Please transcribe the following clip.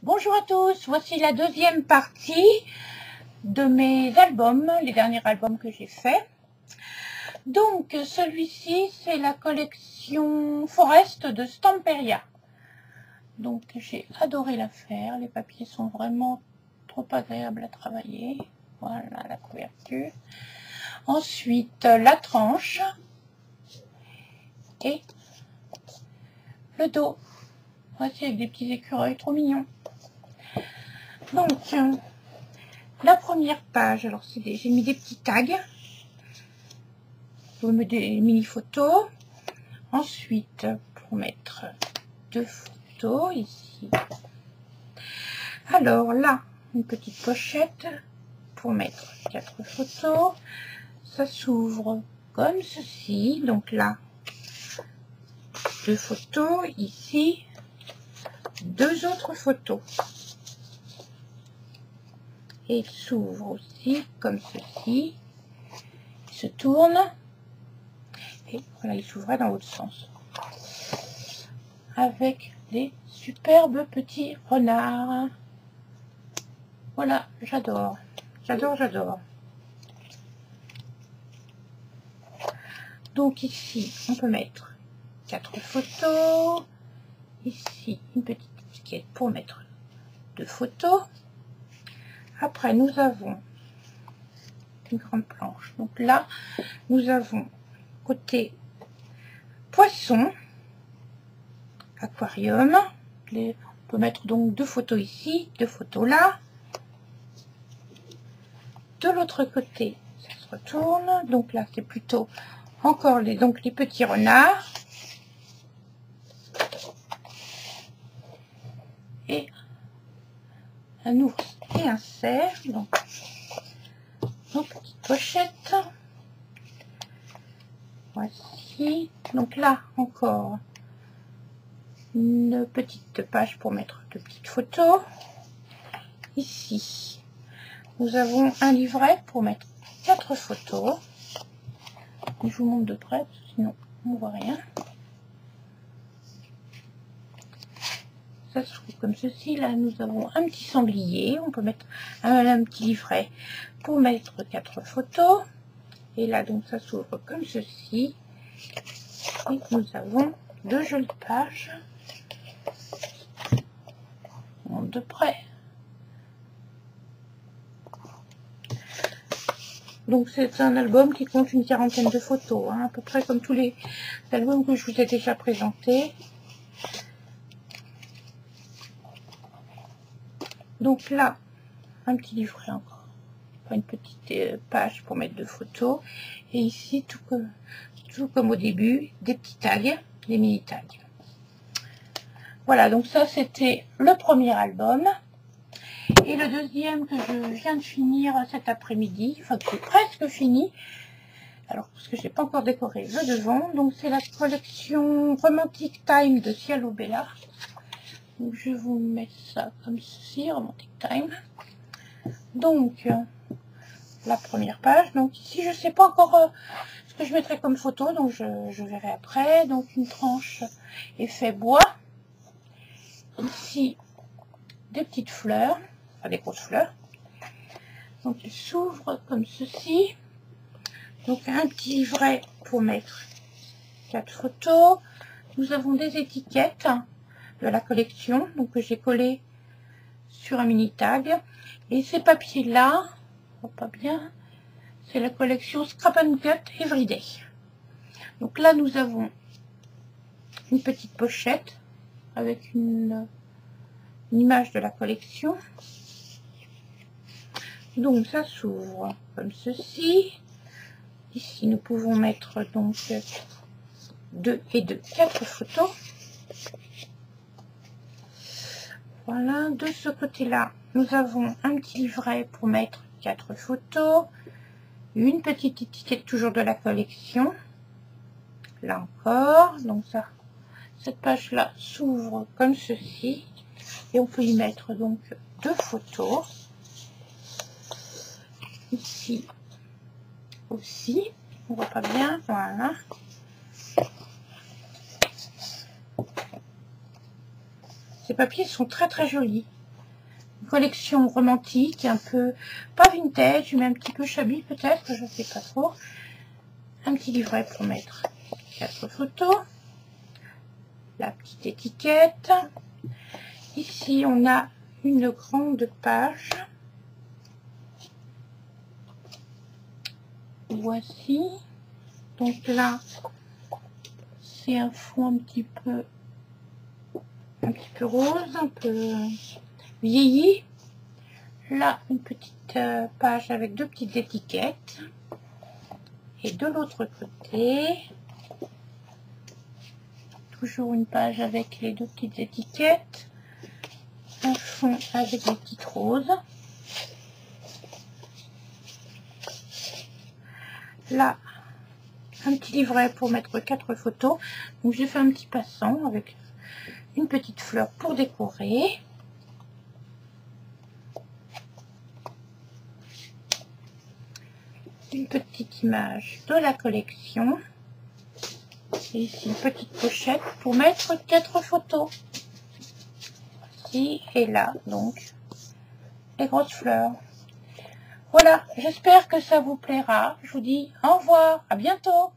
Bonjour à tous, voici la deuxième partie de mes albums, les derniers albums que j'ai faits. Donc celui-ci c'est la collection Forest de Stamperia. Donc j'ai adoré la faire, les papiers sont vraiment trop agréables à travailler. Voilà la couverture. Ensuite la tranche et le dos. Voici avec des petits écureuils trop mignons. Donc la première page, alors j'ai mis des petits tags, pour mettre des mini photos. Ensuite, pour mettre deux photos ici. Alors là, une petite pochette pour mettre 4 photos. Ça s'ouvre comme ceci. Donc là, 2 photos. Ici, 2 autres photos. Et il s'ouvre aussi comme ceci. Il se tourne. Et voilà, il s'ouvrait dans l'autre sens. Avec des superbes petits renards. Voilà, j'adore. J'adore, j'adore. Donc ici, on peut mettre 4 photos. Ici, une petite étiquette pour mettre 2 photos. Après, nous avons une grande planche. Donc là, nous avons côté poisson, aquarium. On peut mettre donc 2 photos ici, 2 photos là. De l'autre côté, ça se retourne. Donc là, c'est plutôt encore les petits renards. Et un ours et un cerf. Donc, nos petites pochettes. Voici. Donc là, encore une petite page pour mettre 2 petites photos. Ici, nous avons un livret pour mettre 4 photos. Je vous montre de près, sinon on ne voit rien. Ça se trouve comme ceci. Là, nous avons un petit sanglier. On peut mettre un petit livret pour mettre 4 photos. Et là, donc, ça s'ouvre comme ceci. Et nous avons 2 jolies pages. On monte de près. Donc, c'est un album qui compte une quarantaine de photos, hein, à peu près comme tous les albums que je vous ai déjà présentés. Donc là, un petit livret encore, une petite page pour mettre 2 photos. Et ici, tout comme au début, des petits tags, des mini tags. Voilà, donc ça c'était le premier album. Et le deuxième que je viens de finir cet après-midi, enfin que j'ai presque fini, alors parce que je n'ai pas encore décoré le devant. Donc c'est la collection Romantic Time de Cielo Bella. Donc je vous mets ça comme ceci, Romantic Time. Donc la première page. Donc ici je ne sais pas encore ce que je mettrai comme photo, donc je verrai après. Donc une tranche effet bois. Ici des petites fleurs, enfin des grosses fleurs. Donc il s'ouvre comme ceci. Donc un petit livret pour mettre 4 photos. Nous avons des étiquettes de la collection, donc que j'ai collé sur un mini tag. Et ces papiers là, pas bien, c'est la collection Scrap and Cut Everyday. Donc là nous avons une petite pochette avec une image de la collection. Donc ça s'ouvre comme ceci. Ici nous pouvons mettre donc 2 et 2, 4 photos. Voilà, de ce côté-là, nous avons un petit livret pour mettre 4 photos. Une petite étiquette toujours de la collection. Là encore, donc ça, cette page-là s'ouvre comme ceci. Et on peut y mettre donc 2 photos. Ici aussi, on voit pas bien, voilà. Ces papiers sont très très jolis. collection romantique, un peu, pas vintage, mais un petit peu shabby peut-être, je ne sais pas trop. Un petit livret pour mettre 4 photos. La petite étiquette. Ici, on a une grande page. Voici. Donc là, c'est un fond un petit peu rose, un peu vieilli. Là, une petite page avec 2 petites étiquettes. Et de l'autre côté, toujours une page avec les 2 petites étiquettes. Un fond avec des petites roses. Là, un petit livret pour mettre 4 photos. Donc j'ai fait un petit passant avec une petite fleur pour décorer. Une petite image de la collection. Et ici une petite pochette pour mettre 4 photos. Ici et là, donc, les grosses fleurs. Voilà, j'espère que ça vous plaira. Je vous dis au revoir, à bientôt.